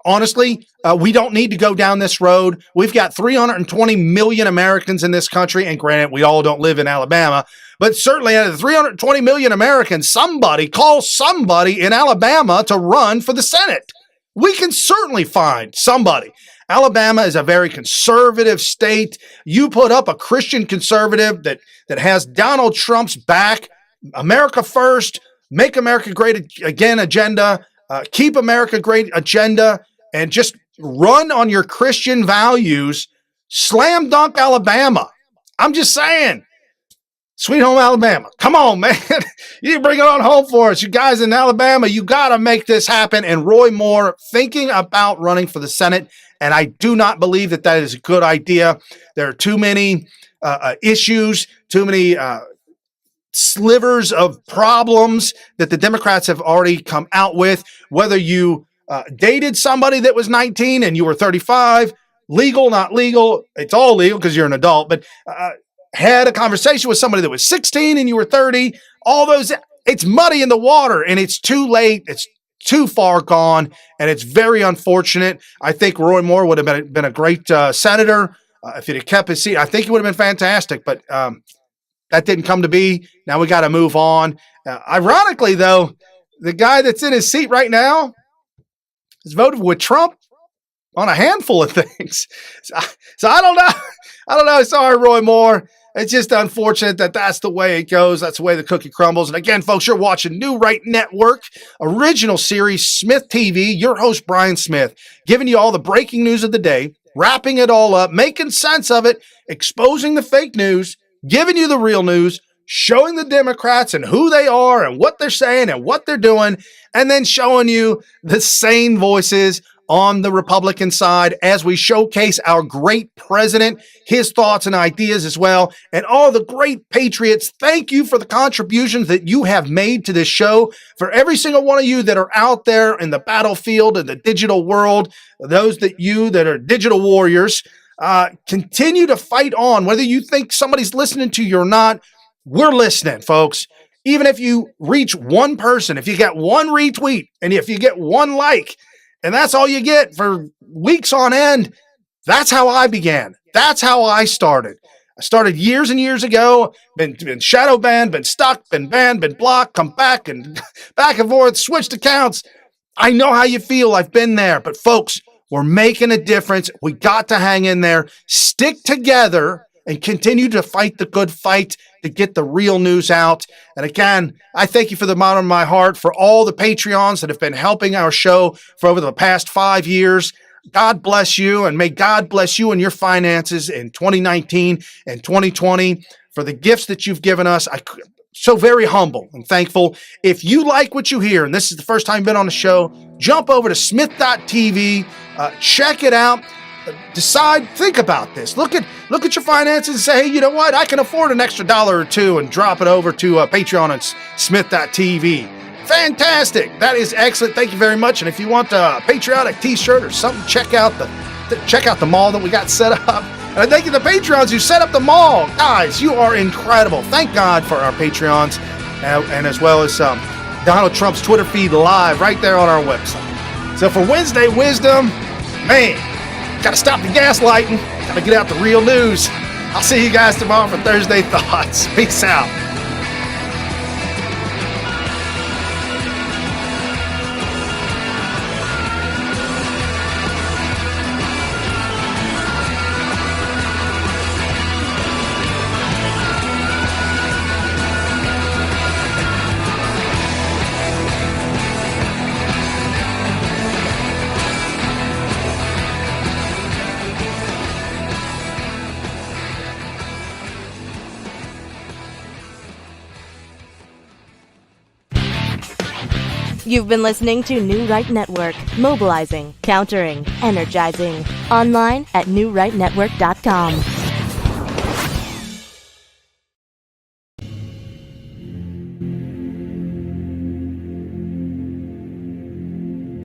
honestly, we don't need to go down this road. We've got 320 million Americans in this country, and granted, we all don't live in Alabama, but certainly out of the 320 million Americans, somebody call somebody in Alabama to run for the Senate. We can certainly find somebody. Alabama is a very conservative state. You put up a Christian conservative that has Donald Trump's back, America first, make America great again agenda, keep America great agenda, and just run on your Christian values. Slam dunk Alabama. I'm just saying. Sweet home Alabama. Come on, man. You bring it on home for us. You guys in Alabama, you got to make this happen. And Roy Moore thinking about running for the Senate, and I do not believe that is a good idea. There are too many issues, too many slivers of problems that the Democrats have already come out with. Whether you dated somebody that was 19 and you were 35, legal, not legal, it's all legal because you're an adult, but had a conversation with somebody that was 16 and you were 30, all those, it's muddy in the water and it's too late. It's too far gone, and it's very unfortunate. I think Roy Moore would have been a great senator if he'd have kept his seat. I think he would have been fantastic, but that didn't come to be. Now we got to move on. Ironically, though, the guy that's in his seat right now has voted with Trump on a handful of things. So I don't know. Sorry, Roy Moore. It's just unfortunate that that's the way it goes. That's the way the cookie crumbles. And again, folks, you're watching New Right Network, original series, SmythTV. Your host, Brian Smith, giving you all the breaking news of the day, wrapping it all up, making sense of it, exposing the fake news, giving you the real news, showing the Democrats and who they are and what they're saying and what they're doing, and then showing you the sane voices on the Republican side as we showcase our great president, his thoughts and ideas as well, and all the great patriots. Thank you for the contributions that you have made to this show. For every single one of you that are out there in the battlefield, in the digital world, those that are digital warriors, continue to fight on. Whether you think somebody's listening to you or not, we're listening, folks. Even if you reach one person, if you get one retweet, and if you get one like, and that's all you get for weeks on end, that's how I began. That's how I started. I started years and years ago, been shadow banned, been stuck, been banned, been blocked, come back and forth, switched accounts. I know how you feel. I've been there. But folks, we're making a difference. We got to hang in there, stick together, and continue to fight the good fight to get the real news out. And again, I thank you for the bottom of my heart for all the Patreons that have been helping our show for over the past 5 years. God bless you, and may God bless you and your finances in 2019 and 2020 for the gifts that you've given us. I'm so very humble and thankful. If you like what you hear, and this is the first time you've been on the show, jump over to SmythTV, check it out. Decide, think about this. Look at your finances and say, hey, you know what? I can afford an extra $1 or $2 and drop it over to Patreon and Smith.tv. Fantastic. That is excellent. Thank you very much. And if you want a patriotic t-shirt or something, check out the mall that we got set up. And I thank you to the Patreons who set up the mall. Guys, you are incredible. Thank God for our Patreons, and as well as Donald Trump's Twitter feed live right there on our website. So for Wednesday Wisdom, man, gotta stop the gaslighting. Gotta get out the real news. I'll see you guys tomorrow for Thursday Thoughts. Peace out. You've been listening to New Right Network, mobilizing, countering, energizing. Online at newrightnetwork.com.